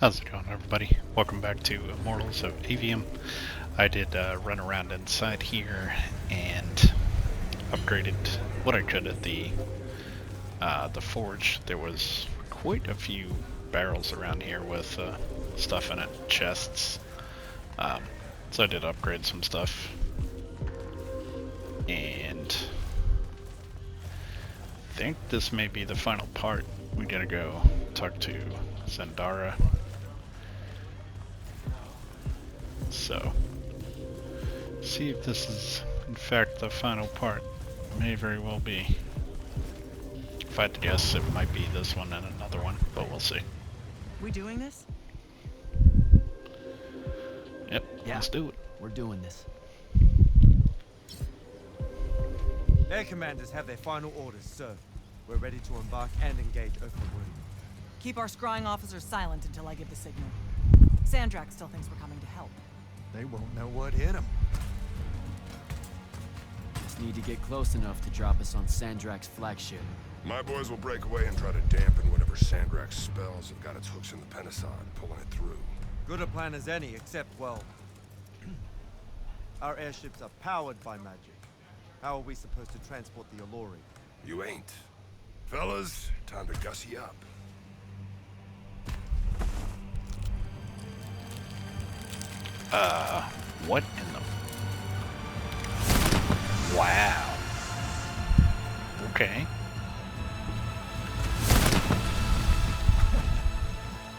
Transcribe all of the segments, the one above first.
How's it going, everybody? Welcome back to Immortals of Aveum. I did run around inside here and upgraded what I could at the forge. There was quite a few barrels around here with stuff in it, chests. So I did upgrade some stuff, and I think this may be the final part. We gotta go talk to Zendara. So, see if this is in fact the final part. May very well be. If I had to guess, it might be this one and another one, but we'll see. We doing this? Yep, Yeah, let's do it. We're doing this. Air commanders have their final orders, sir. We're ready to embark and engage Everwar. Keep our scrying officers silent until I give the signal. Sandrak still thinks we're coming to help. They won't know what hit them. Just need to get close enough to drop us on Sandrak's flagship. My boys will break away and try to dampen whatever Sandrak's spells have got its hooks in the Penasod, pulling it through. Good a plan as any, except, well... our airships are powered by magic. How are we supposed to transport the Alluri? You ain't. Fellas, time to gussy up. What in the... Wow. Okay.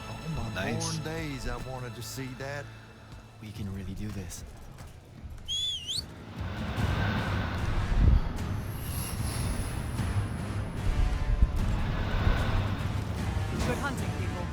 All my Nice. born days I wanted to see that. We can really do this. Good hunting, people.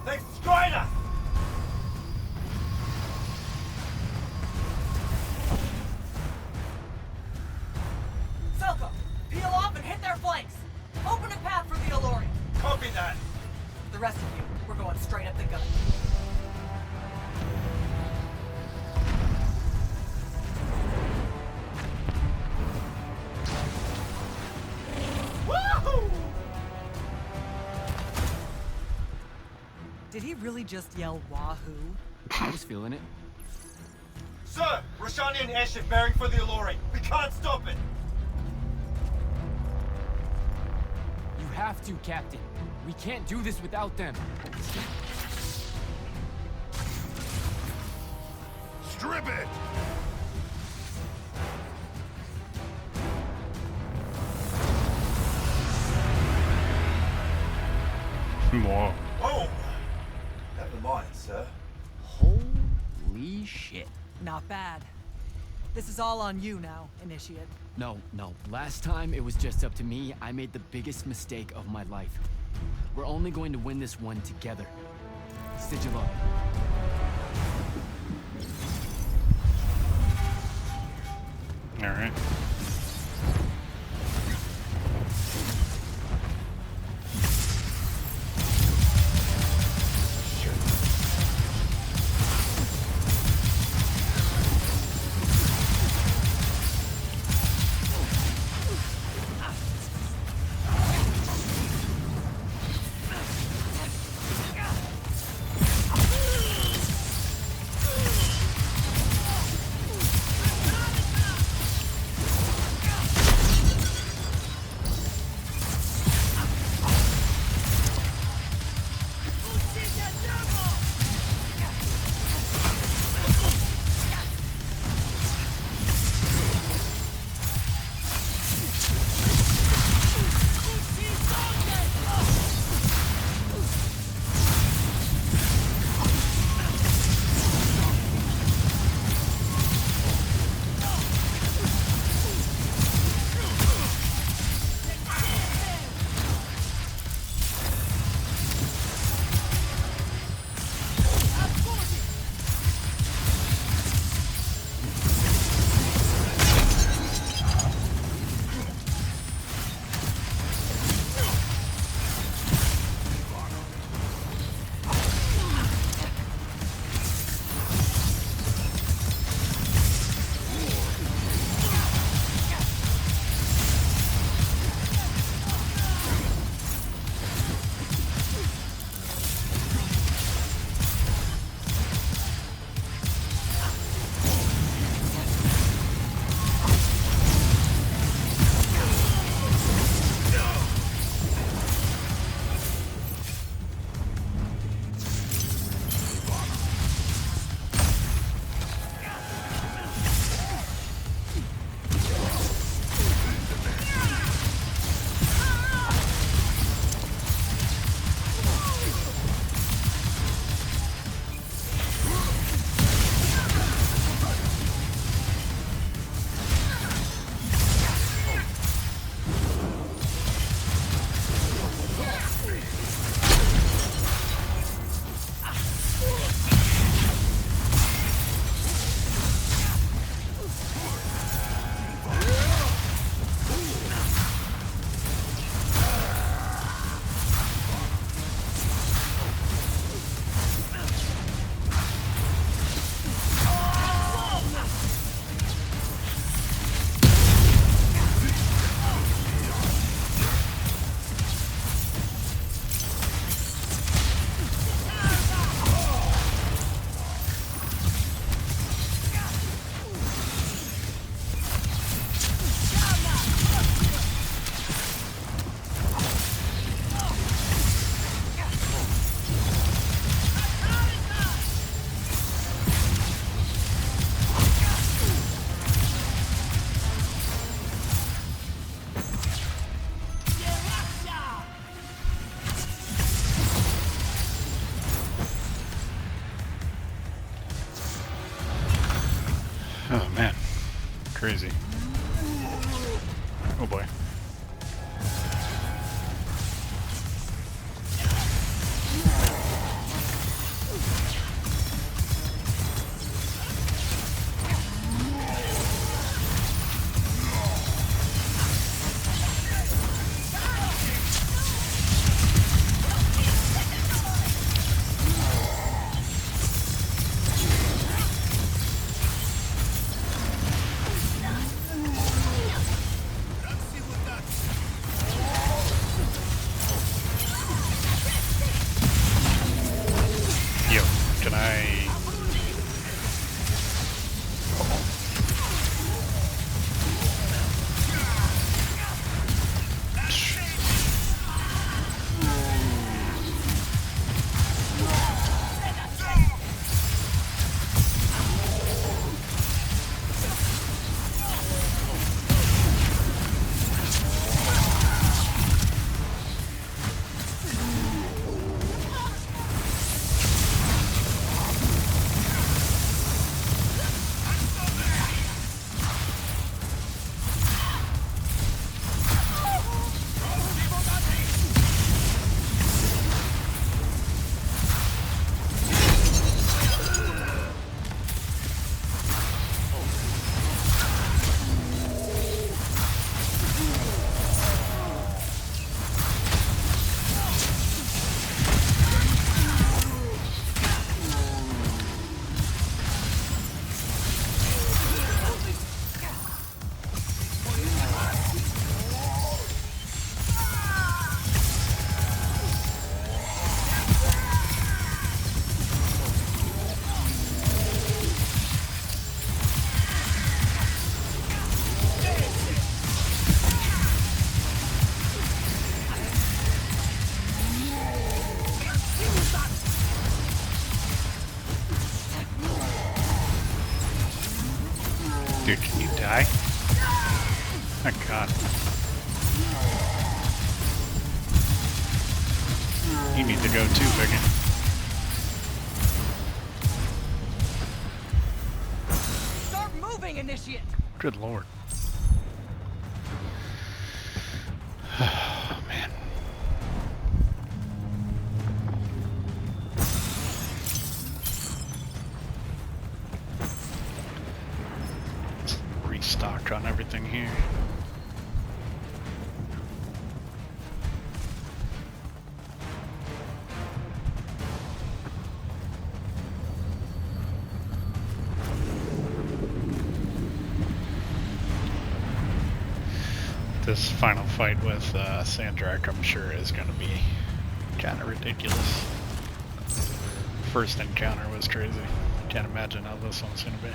They destroyed us! Selko, peel off and hit their flanks. Open a path for the Alluri. Copy that! The rest of you, we're going straight up the gun. Woohoo! Did he really just yell wahoo? I was feeling it. Sir, Roshanian airship bearing for the Alluri. We can't stop it! You have to, Captain. We can't do this without them. Strip it! Whoa. Oh! Never mind, sir. Holy shit. Not bad. This is all on you now, Initiate. No. Last time it was just up to me. I made the biggest mistake of my life. We're only going to win this one together. Sigil up. Alright. Dude, can you die? My god. You need to go too, Biggin. Start moving, Initiate! Good lord. Oh, man. Let's restock on everything here. This final fight with Sandrak, I'm sure, is going to be kind of ridiculous. First encounter was crazy. Can't imagine how this one's going to be.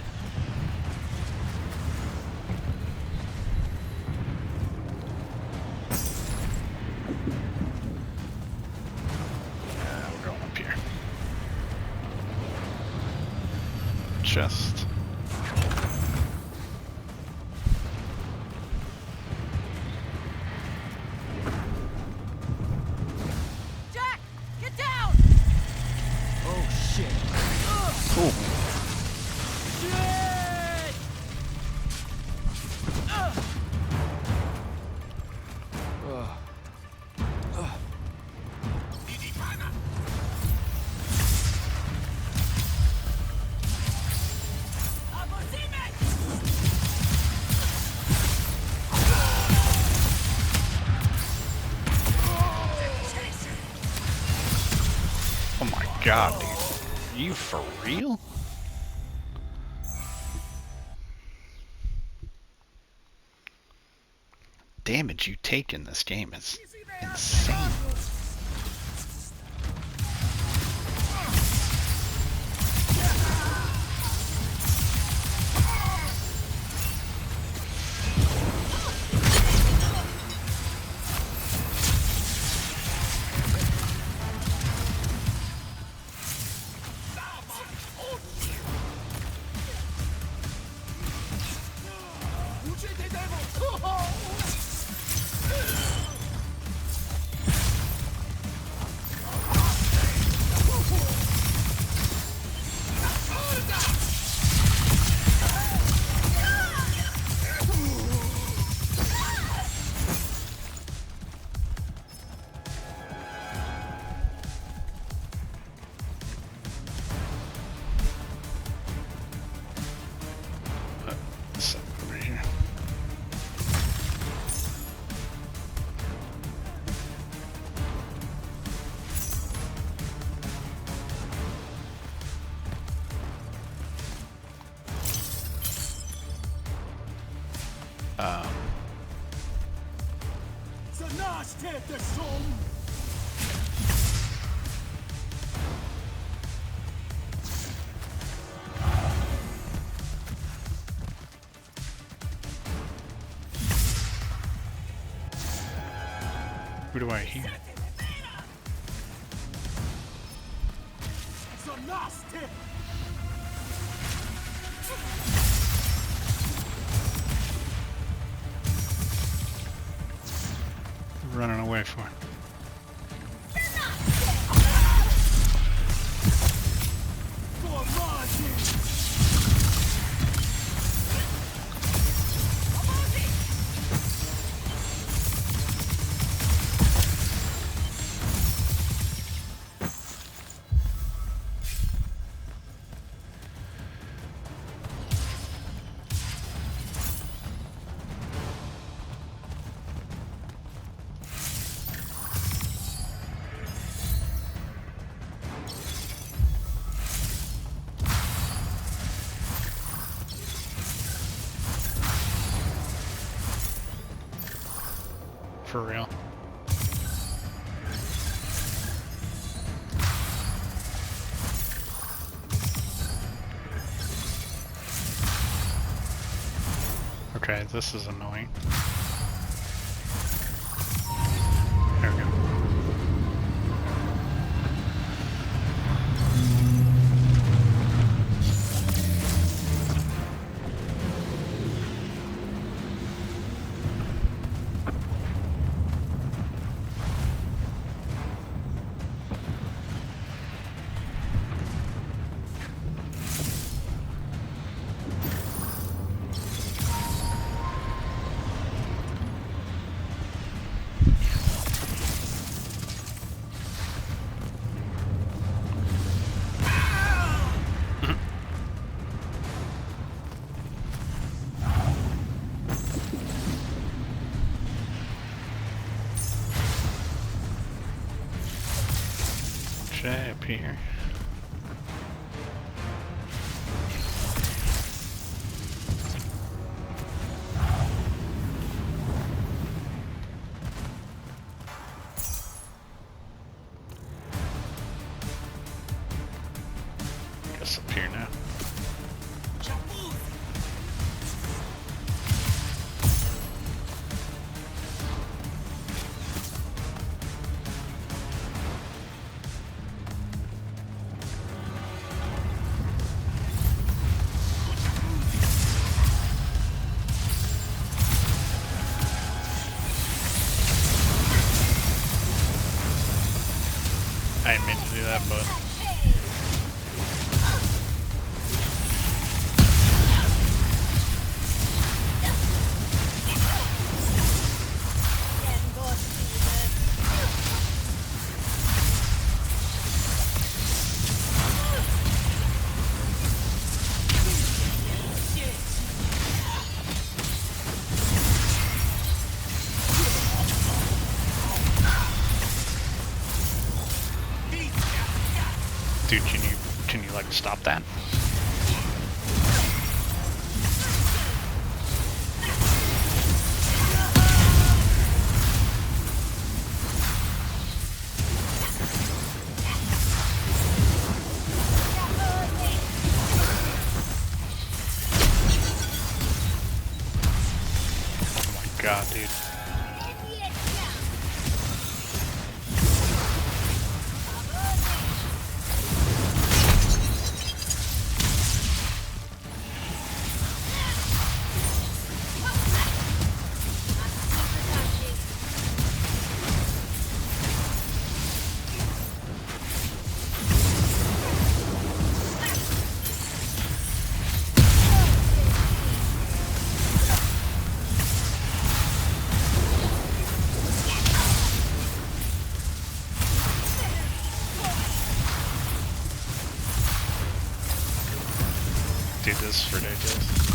We're going up here. Chest. God, dude. Are you for real? Damage you take in this game is insane. Who do I hear? Running away for it. For real. Okay, this is annoying. There we go. Should I appear? Guess up here now. I didn't mean to do that, but dude, can you like stop that? Oh my god, dude. Dude, this is ridiculous.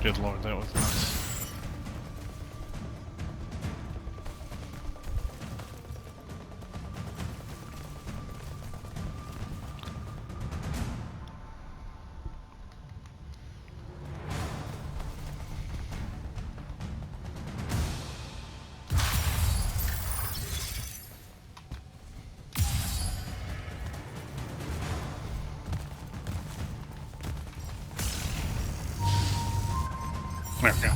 Good lord, that was nuts. There we go.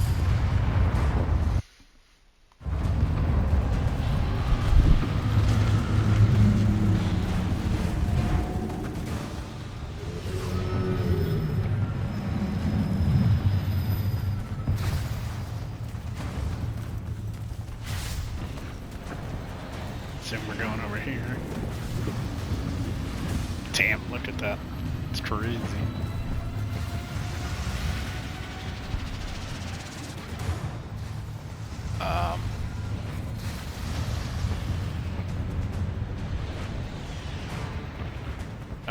So we're going over here. Damn, look at that. It's crazy.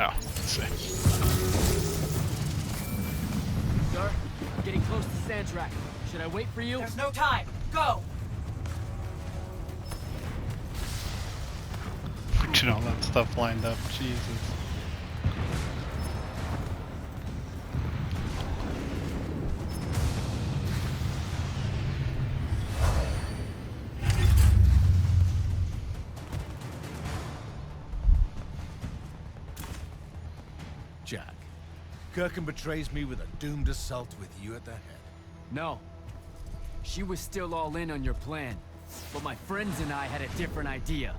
Oh, let's see. Sir, we're getting close to Sandtrack. Should I wait for you? There's no time. Go. Look at all that stuff lined up. Jesus. Jack, Kirkham betrays me with a doomed assault with you at the head. No. She was still all in on your plan. But my friends and I had a different idea.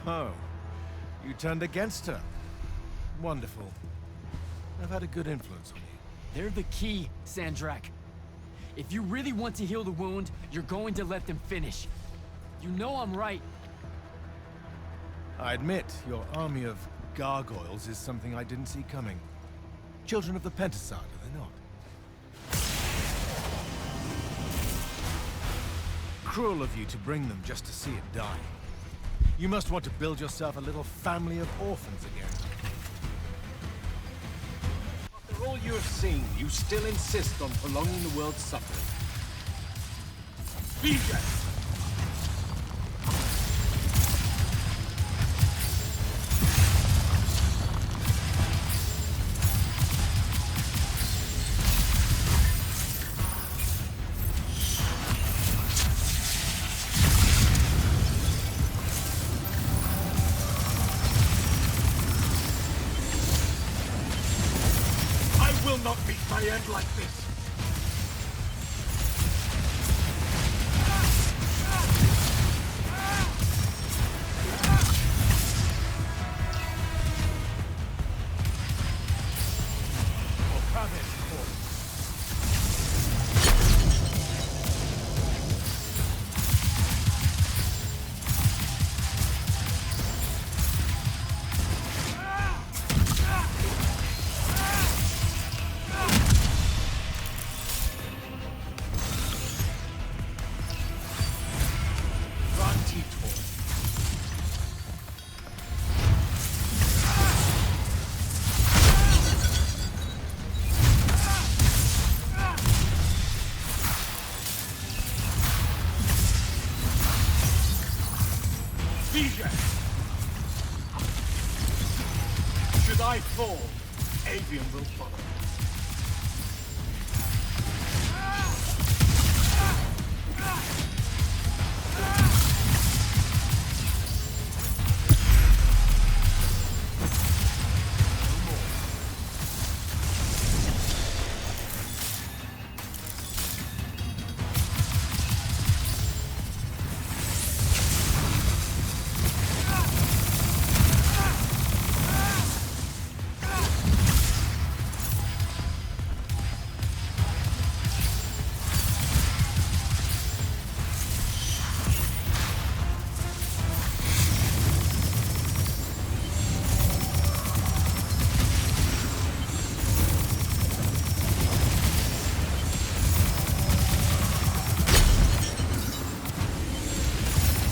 Oh, you turned against her. Wonderful. I've had a good influence on you. They're the key, Sandrak. If you really want to heal the wound, you're going to let them finish. You know I'm right. I admit, your army of gargoyles is something I didn't see coming. Children of the Pentasad, are they not? Cruel of you to bring them just to see it die. You must want to build yourself a little family of orphans again. After all you have seen, you still insist on prolonging the world's suffering. BJ! I will not meet my end like this. Should I fall, Avium will follow.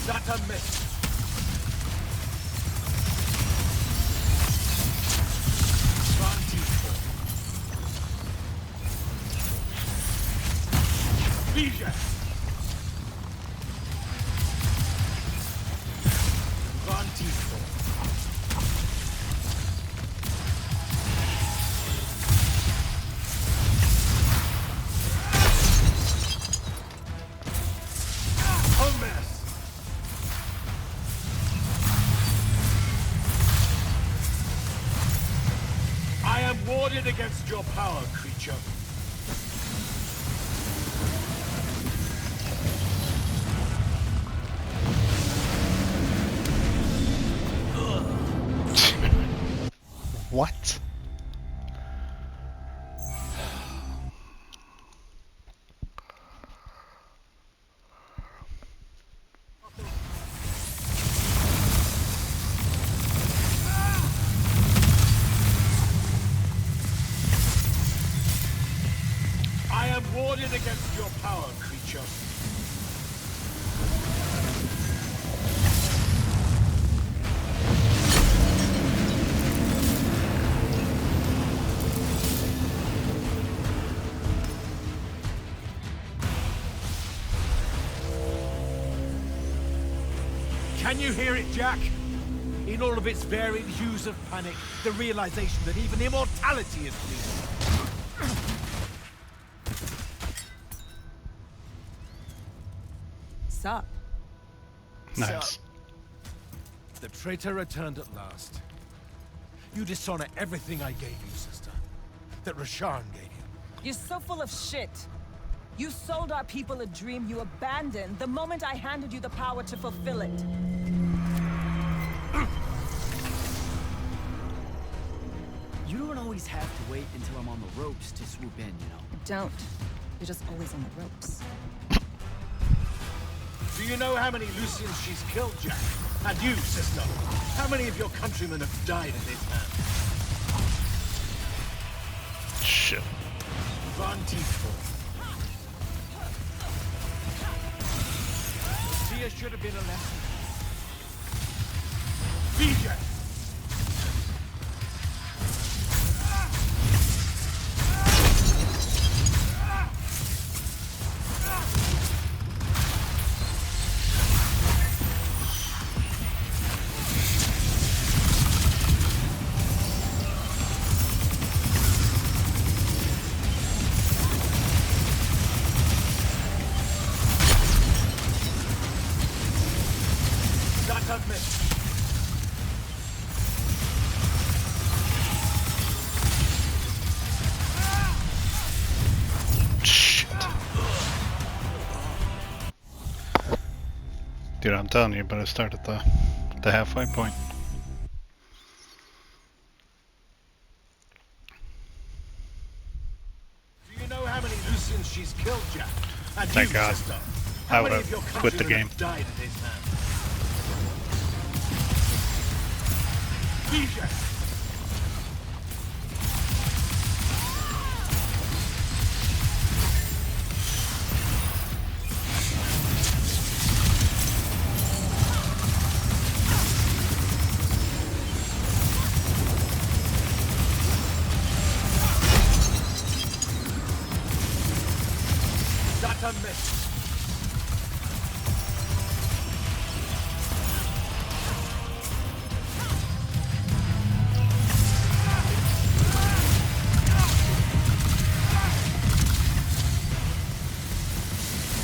That a miss. Bija. Vantico. I am warded against your power, creature. What? I am warded against your power, creature. Can you hear it, Jack? In all of its varied hues of panic, the realization that even immortality is bleeding. Sup? Nice. The traitor returned at last. You dishonor everything I gave you, sister. That Rasharn gave you. You're so full of shit. You sold our people a dream you abandoned the moment I handed you the power to fulfill it. You don't always have to wait until I'm on the ropes to swoop in, you know. Don't. You're just always on the ropes. Do you know how many Lucians she's killed, Jack? And you, sister, how many of your countrymen have died at his hand? Shit. Van Tiefel. Tia should have been a lesson. BJ! Dude, I'm telling you, but I start at the halfway point. Do you know how many Lucians she's killed, Jack? And Thank you, God. sister, I how would many of have your quit the countrymen game. have died at his hand? BJ! Not a miss.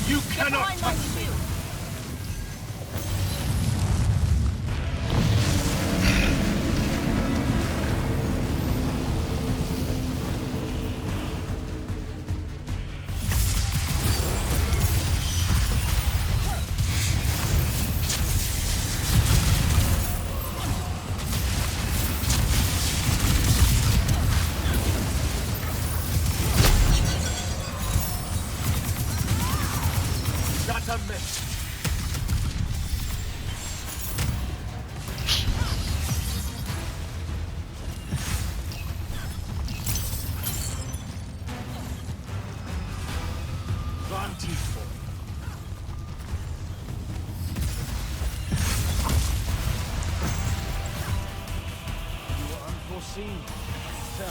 You cannot touch me! Not a miss. Van Tiefel. You were unforeseen. So.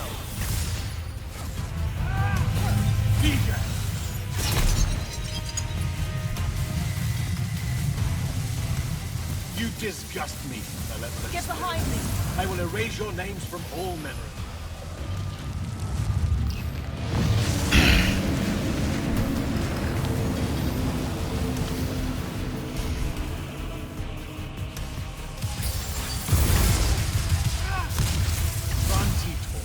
DJ! You disgust me, Malevolent. Get behind me! I will erase your names from all memory. Van Tiefel.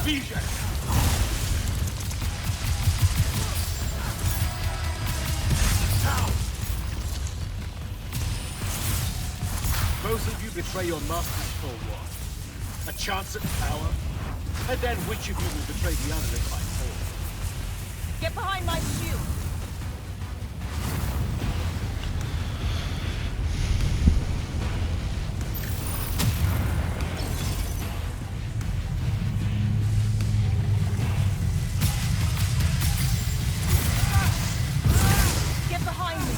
BJ! Now! Both of you betray your masters for what? A chance at power? And then which of you will betray the other if I fall? Get behind my shield! Get behind me!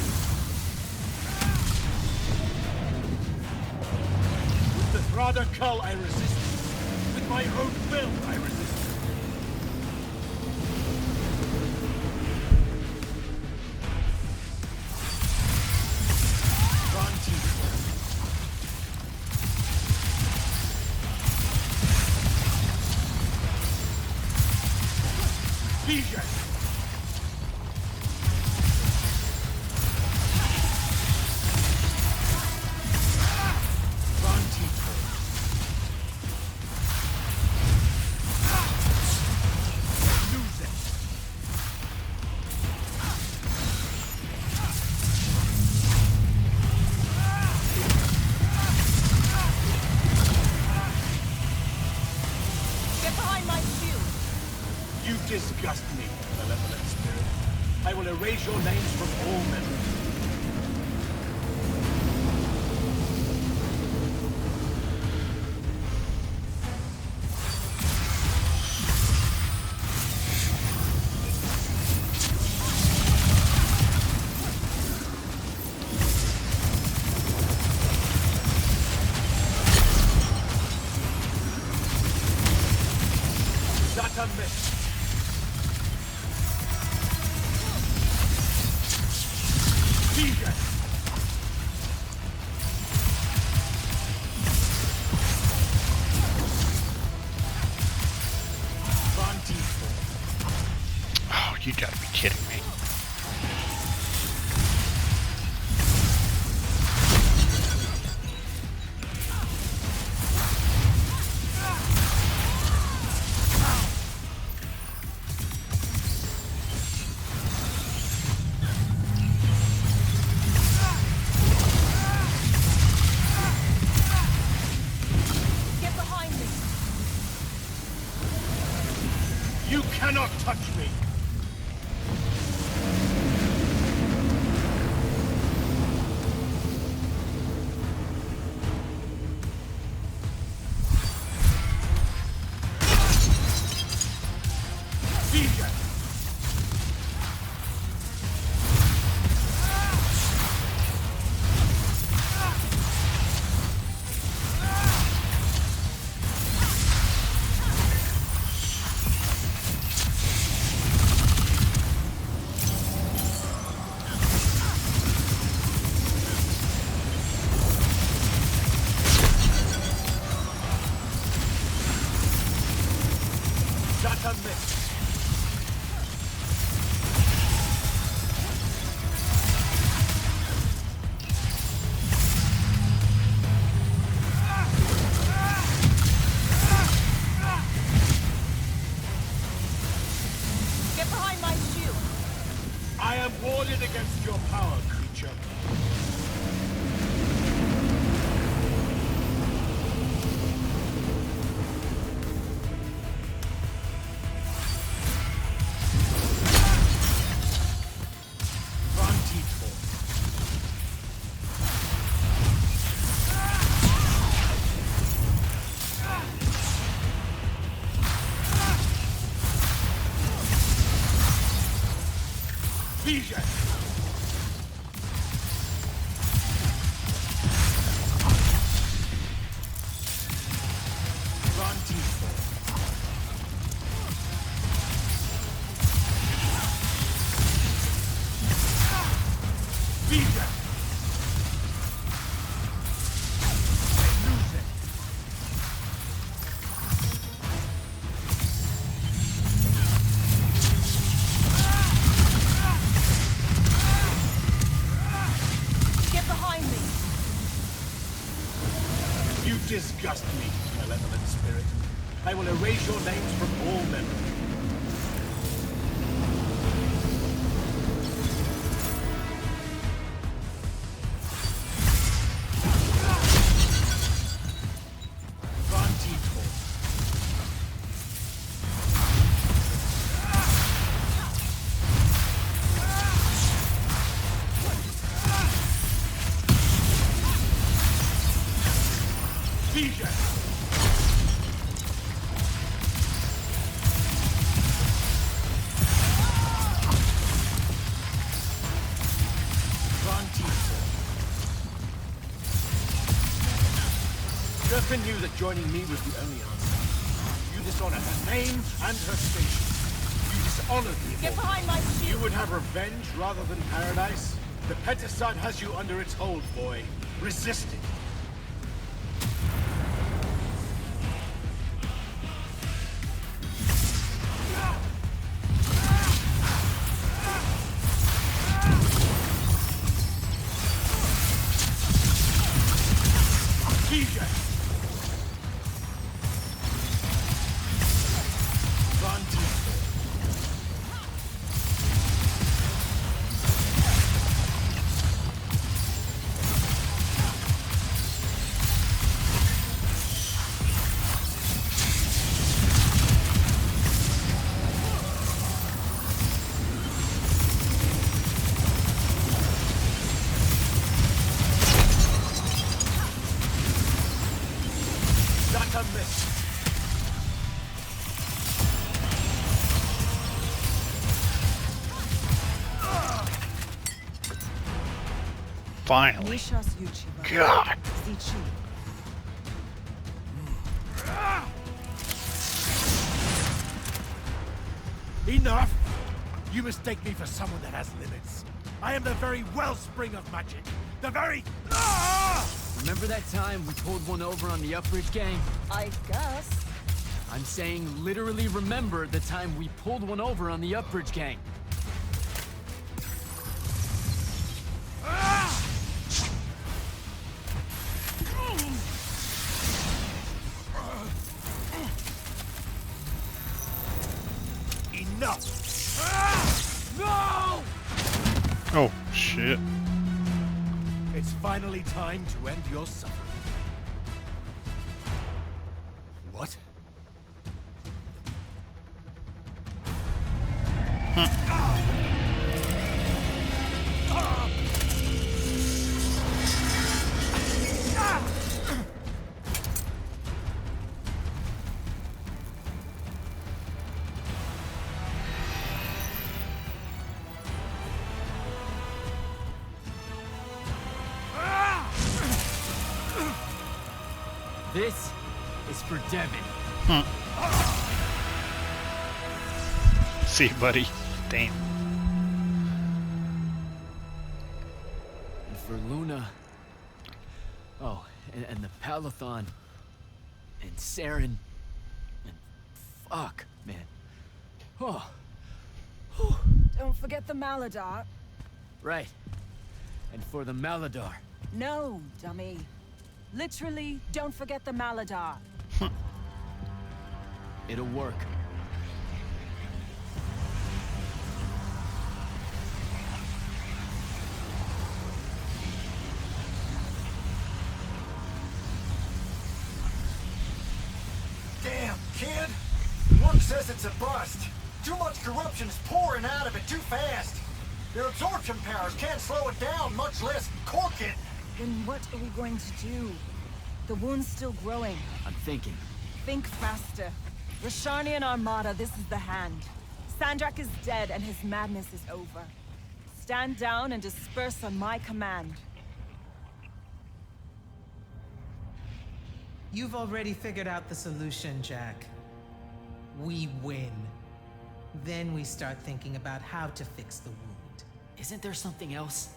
With the Thrada Cull I resist. With my own will I resist. Van Tiefel. BJ! disgust me, malevolent spirit. I will erase your names from all memory. That unmissed. DJ! Oh, you gotta be kidding me. Get behind me! You cannot touch me! DJ! That unmissed. Get behind my shield! I am warded against your power, creature. Vantitor. DJ! Vantitor. DJ! Lose it. Get behind me! You disgust me, malevolent spirit. I will erase your names from all memory. Vantitor. DJ! Vantitor. Durfin knew that joining me was the only answer. You dishonor her name and her station. You dishonor the Get Immortals. behind my You shield! would have revenge rather than paradise? The Pentasod has you under its hold, boy. Resist it. DJ! Vantitor. to miss. Finally. God. Enough! You mistake me for someone that has limits. I am the very wellspring of magic. The very... Remember that time we pulled one over on the Upbridge gang? I guess. I'm saying literally remember the time we pulled one over on the Upbridge gang. Enough! No! Oh, shit. It's finally time to end your suffering. What? This is for Devin. See you, buddy. Damn. And for Luna. Oh, and the Palathon. And Saren. And fuck, man. Oh. Don't forget the Maladar. Right. And for the Maladar. No, dummy. Literally, don't forget the Maladar. It'll work. Damn, kid! Work says it's a bust. Too much corruption is pouring out of it too fast. Their absorption powers can't slow it down, much less cork it. Then what are we going to do? The wound's still growing. I'm thinking. Think faster. Rashanian Armada, this is the hand. Sandrak is dead and his madness is over. Stand down and disperse on my command. You've already figured out the solution, Jack. We win. Then we start thinking about how to fix the wound. Isn't there something else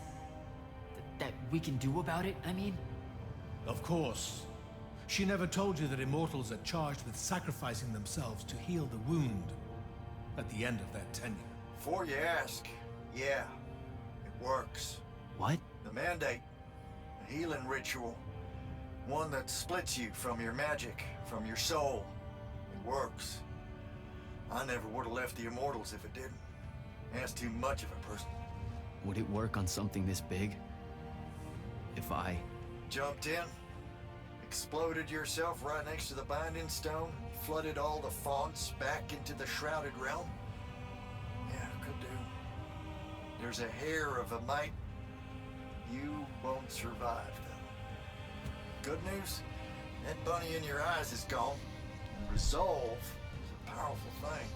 that we can do about it, I mean? Of course. She never told you that immortals are charged with sacrificing themselves to heal the wound at the end of their tenure. Before you ask, yeah, it works. What? The mandate, a healing ritual, one that splits you from your magic, from your soul. It works. I never would have left the Immortals if it didn't. That's too much of a person. Would it work on something this big? If I... Jumped in, exploded yourself right next to the binding stone, flooded all the fonts back into the shrouded realm? Yeah, could do. There's a hair of a mite. You won't survive, though. Good news, that bunny in your eyes is gone. And resolve is a powerful thing.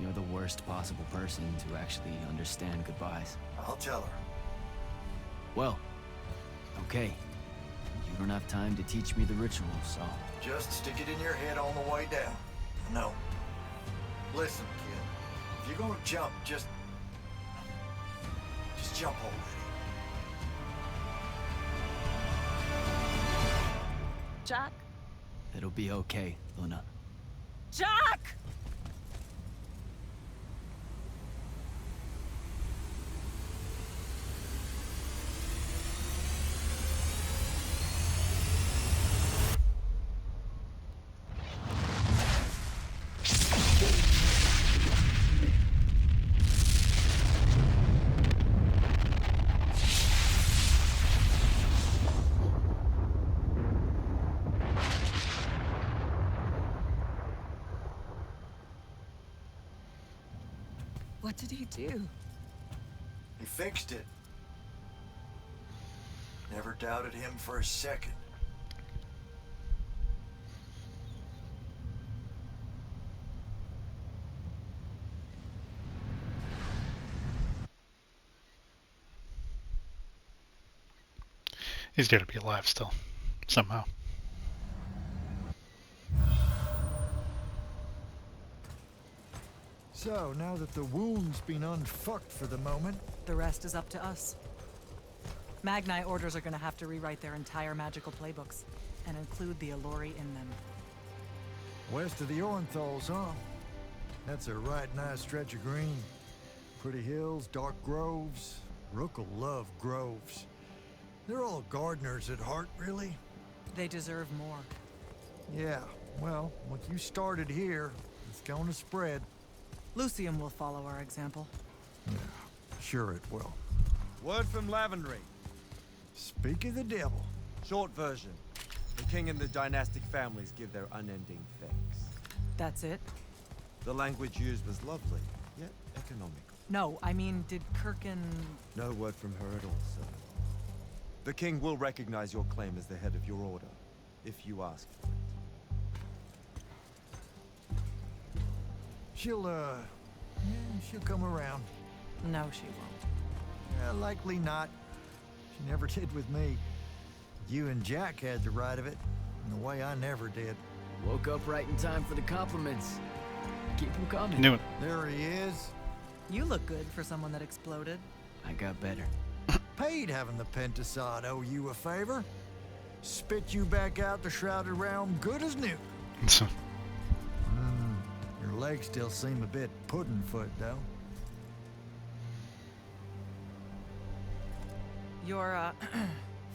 You're the worst possible person to actually understand goodbyes. I'll tell her. Well, okay. You don't have time to teach me the ritual, so... Just stick it in your head on the way down. No. Listen, kid. If you're gonna jump, just jump already. Jack? It'll be okay, Luna. Jack! What did he do? He fixed it. Never doubted him for a second. He's got to be alive still, somehow. So, now that the wound's been unfucked for the moment, The rest is up to us. Magni orders are gonna have to rewrite their entire magical playbooks and include the Alluri in them. west of the Orenthals, huh? That's a right nice stretch of green. Pretty hills, dark groves. Rook'll love groves. They're all gardeners at heart, really. They deserve more. Yeah, well, what you started here, it's gonna spread. Lucium will follow our example. Yeah, sure it will. Word from Lavendry. Speak of the devil. Short version. The king and the dynastic families give their unending thanks. That's it? The language used was lovely, yet economical. No, I mean, did Kirkin... No word from her at all, sir. The king will recognize your claim as the head of your order, if you ask for it. She'll come around. No, she won't. Likely not. She never did with me. You and Jack had the right of it, in the way I never did. Woke up right in time for the compliments. Keep them coming. Knew it. There he is. You look good for someone that exploded. I got better. Paid having the Pentasod owe you a favor. Spit you back out the Shrouded Realm good as new. Your legs still seem a bit pudding-foot, though. Your,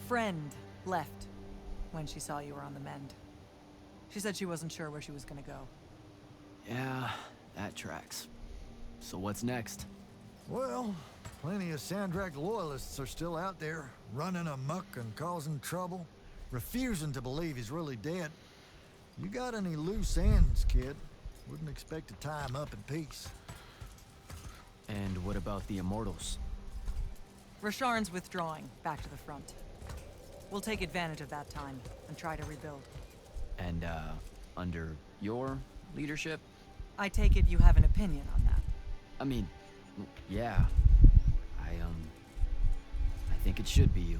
friend left when she saw you were on the mend. She said she wasn't sure where she was gonna go. Yeah, that tracks. So what's next? Well, plenty of Sandrak loyalists are still out there, running amok and causing trouble, refusing to believe he's really dead. You got any loose ends, kid? Wouldn't expect to tie him up in peace. And what about the Immortals? Rasharn's withdrawing back to the front. We'll take advantage of that time and try to rebuild. And, under your leadership? I take it you have an opinion on that. I mean, yeah. I think it should be you.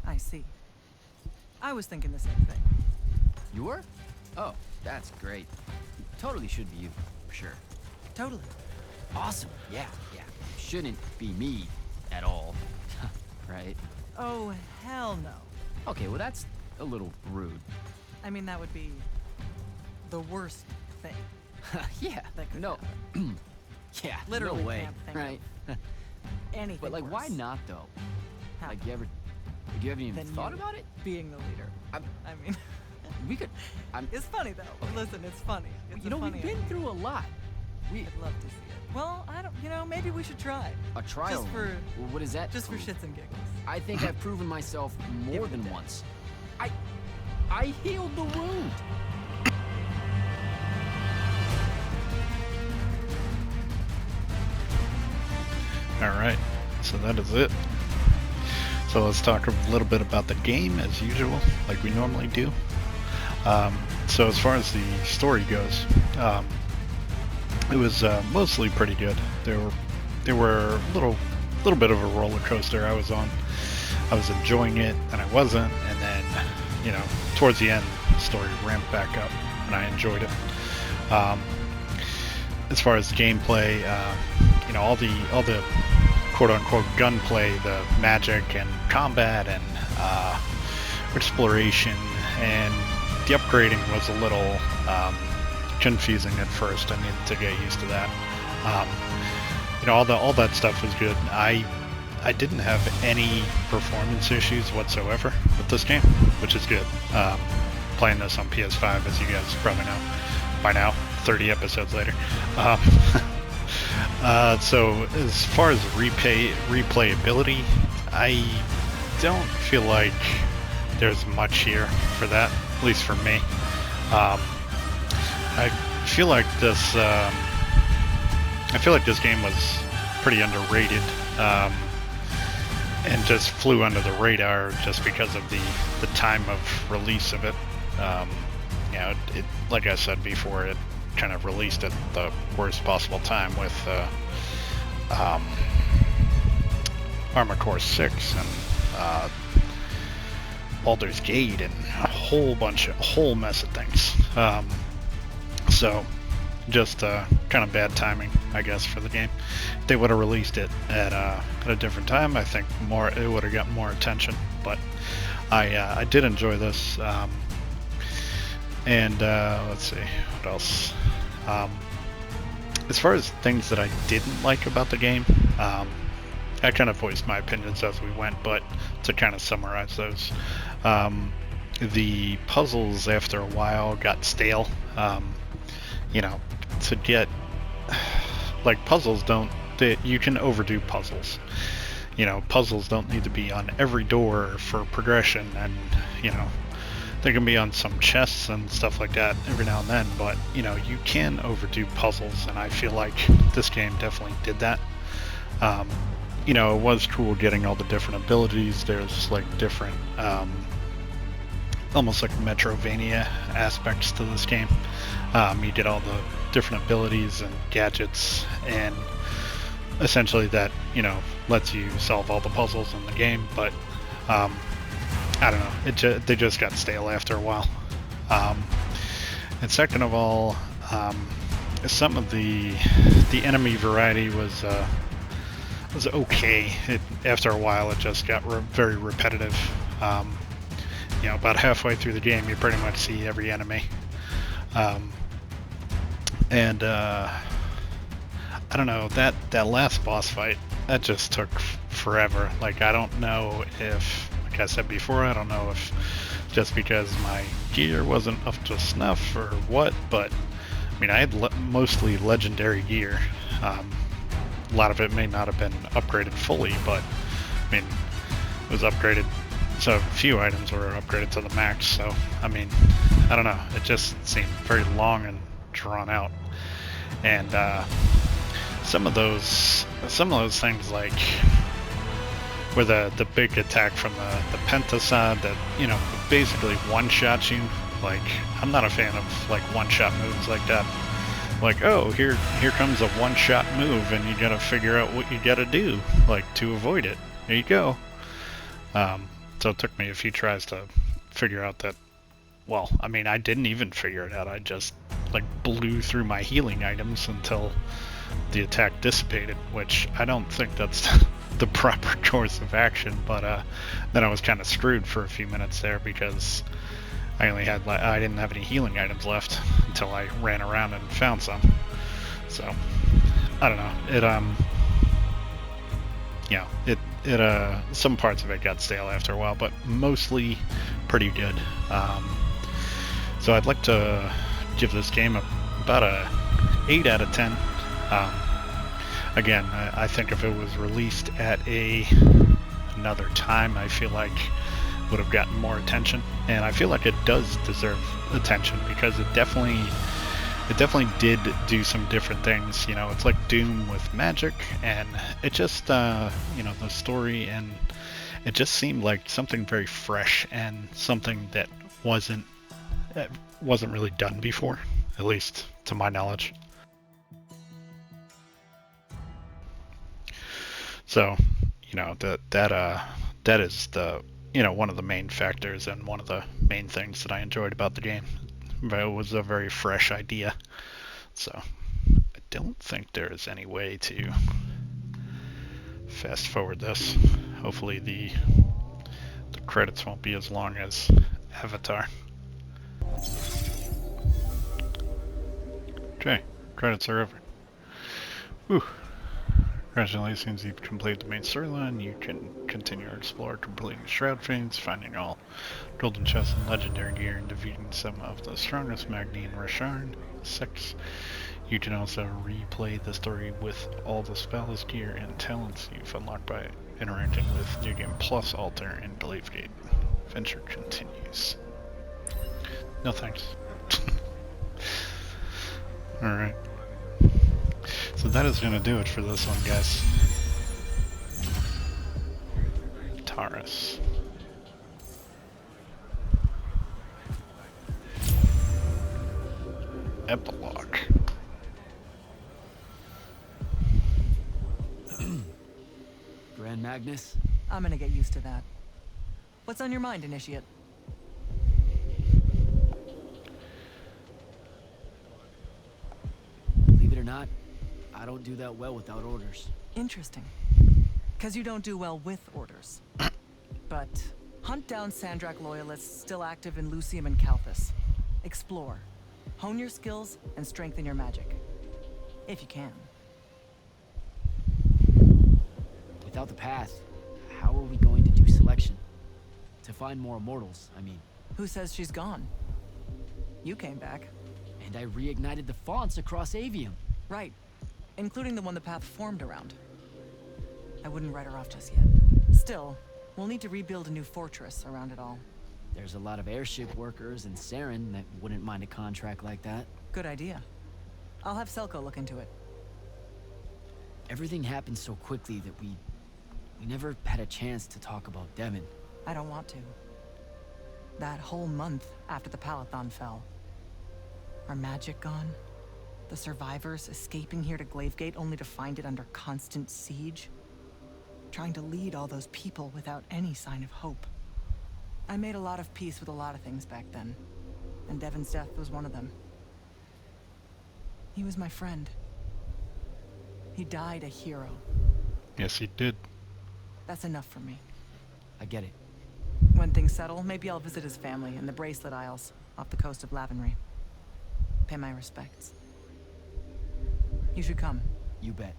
I see. I was thinking the same thing. You were? Oh, that's great. Totally should be you, for sure. Totally. Awesome. Yeah. Shouldn't be me at all. Right? Oh, hell no. Okay, well that's a little rude. I mean, that would be the worst thing. Yeah. That could No. happen. Yeah, Literally no way. can't think of Right? Anything But like, why worse. not though? How? Like, you haven't even Than thought you about it? Being the leader. I'm- I mean, We could. it's funny though. Listen, it's funny. It's You a know, we've funny been idea. through a lot. I'd love to see it. Well, I don't. You know, maybe we should try. A trial. Just for, Well, what is that? just for prove? shits and giggles. I think I've proven myself more it a than day. once. I healed the wound. Alright, so that is it. So let's talk a little bit about the game as usual, like we normally do. So as far as the story goes, it was mostly pretty good. There were a little bit of a roller coaster I was on. I was enjoying it, and I wasn't, and then, you know, towards the end, the story ramped back up, and I enjoyed it. As far as the gameplay, you know, all the quote-unquote gunplay, the magic and combat and exploration and the upgrading was a little confusing at first. I needed to get used to that. You know, all that stuff was good. I didn't have any performance issues whatsoever with this game, which is good. Playing this on PS5, as you guys probably know by now, 30 episodes later. So as far as replayability, I don't feel like there's much here for that, at least for me. I feel like this game was pretty underrated, and just flew under the radar just because of the time of release of it. You know, it like I said before, it kind of released at the worst possible time with Armored Core 6 and Baldur's Gate and a whole mess of things. So just kind of bad timing, I guess, for the game. If they would have released it at a different time, I think it would have got more attention. But I did enjoy this. And let's see, what else? As far as things that I didn't like about the game, I kind of voiced my opinions as we went, but to kind of summarize those, the puzzles after a while got stale. You know, to get, like, puzzles you can overdo puzzles. You know, puzzles don't need to be on every door for progression, and, you know, they can be on some chests and stuff like that every now and then, but, you know, you can overdo puzzles, and I feel like this game definitely did that. You know, it was cool getting all the different abilities. There's, like, different, almost like Metrovania aspects to this game. You get all the different abilities and gadgets, and essentially that, you know, lets you solve all the puzzles in the game, but, I don't know, they just got stale after a while. And second of all, some of the enemy variety was okay. After a while, it just got very repetitive. You know, about halfway through the game, you pretty much see every enemy. And I don't know, that last boss fight, that just took forever. Like, I don't know if, like I said before, I don't know if just because my gear wasn't up to snuff or what, but I mean, I had mostly legendary gear. A lot of it may not have been upgraded fully, but I mean, it was upgraded, so a few items were upgraded to the max, so I mean, I don't know, it just seemed very long and drawn out. And some of those things, like where the big attack from the pentasod that, you know, basically one-shots you. Like, I'm not a fan of, like, one-shot moves like that. Like, oh, here comes a one-shot move, and you gotta figure out what you gotta do, like, to avoid it. There you go. So it took me a few tries to figure out that, well, I mean, I didn't even figure it out. I just, like, blew through my healing items until the attack dissipated, which I don't think that's the proper course of action, but then I was kind of screwed for a few minutes there because I didn't have any healing items left until I ran around and found some. So I don't know, some parts of it got stale after a while, but mostly pretty good. So I'd like to give this game about a 8 out of 10. Again, I think if it was released at another time, I feel like it would have gotten more attention, and I feel like it does deserve attention because it definitely did do some different things. You know, it's like Doom with magic, and it just, you know, the story, and it just seemed like something very fresh and something that wasn't really done before, at least to my knowledge. So, you know, that is the, you know, one of the main factors and one of the main things that I enjoyed about the game. It was a very fresh idea. So, I don't think there is any way to fast forward this. Hopefully the credits won't be as long as Avatar. Okay, credits are over. Whew. Congratulations, you've completed the main storyline. You can continue to explore, completing Shroud Fates, finding all golden chests and legendary gear, and defeating some of the strongest Magni and Rasharn. 6. You can also replay the story with all the spells, gear, and talents you've unlocked by interacting with New Game Plus Altar and Belief Gate. Adventure continues. No thanks. Alright. So that is going to do it for this one, guys. Taurus. Epilogue. Grand Magnus? I'm gonna get used to that. What's on your mind, Initiate? Believe it or not, I don't do that well without orders. Interesting. Because you don't do well with orders. But hunt down Sandrak loyalists still active in Lucium and Kalthus. Explore. Hone your skills and strengthen your magic. If you can. Without the path, how are we going to do selection? To find more immortals, I mean. Who says she's gone? You came back. And I reignited the fonts across Aveum. Right. Including the one the path formed around. I wouldn't write her off just yet. Still, we'll need to rebuild a new fortress around it all. There's a lot of airship workers in Saren that wouldn't mind a contract like that. Good idea. I'll have Selko look into it. Everything happened so quickly that we never had a chance to talk about Devon. I don't want to. That whole month after the Palathon fell. Our magic gone. The survivors escaping here to Glavegate only to find it under constant siege. Trying to lead all those people without any sign of hope. I made a lot of peace with a lot of things back then. And Devon's death was one of them. He was my friend. He died a hero. Yes, he did. That's enough for me. I get it. When things settle, maybe I'll visit his family in the Bracelet Isles, off the coast of Lavenry. Pay my respects. You should come. You bet.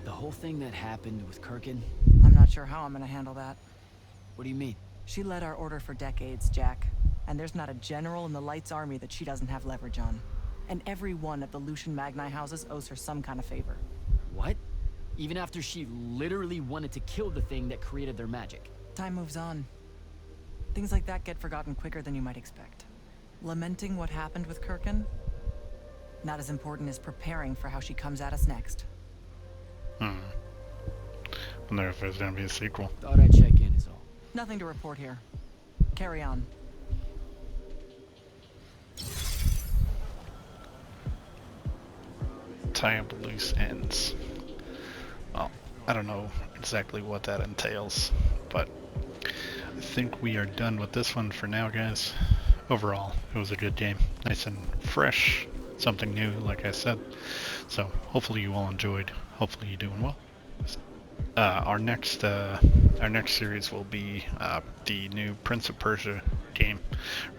The whole thing that happened with Kirkin... I'm not sure how I'm gonna handle that. What do you mean? She led our order for decades, Jack. And there's not a general in the Light's army that she doesn't have leverage on. And every one of the Lucian Magni houses owes her some kind of favor. What? Even after she literally wanted to kill the thing that created their magic? Time moves on. Things like that get forgotten quicker than you might expect. Lamenting what happened with Kirkin? Not as important as preparing for how she comes at us next. Wonder if there's gonna be a sequel. Thought I'd check in is all. Nothing to report here. Carry on. Tie up loose ends. Well, I don't know exactly what that entails, but I think we are done with this one for now, guys. Overall, it was a good game. Nice and fresh. Something new, like I said. So, hopefully you all enjoyed. Hopefully you're doing well. Our next series will be the new Prince of Persia game,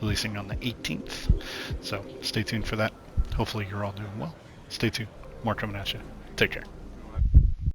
releasing on the 18th. So, stay tuned for that. Hopefully you're all doing well. Stay tuned. More coming at you. Take care.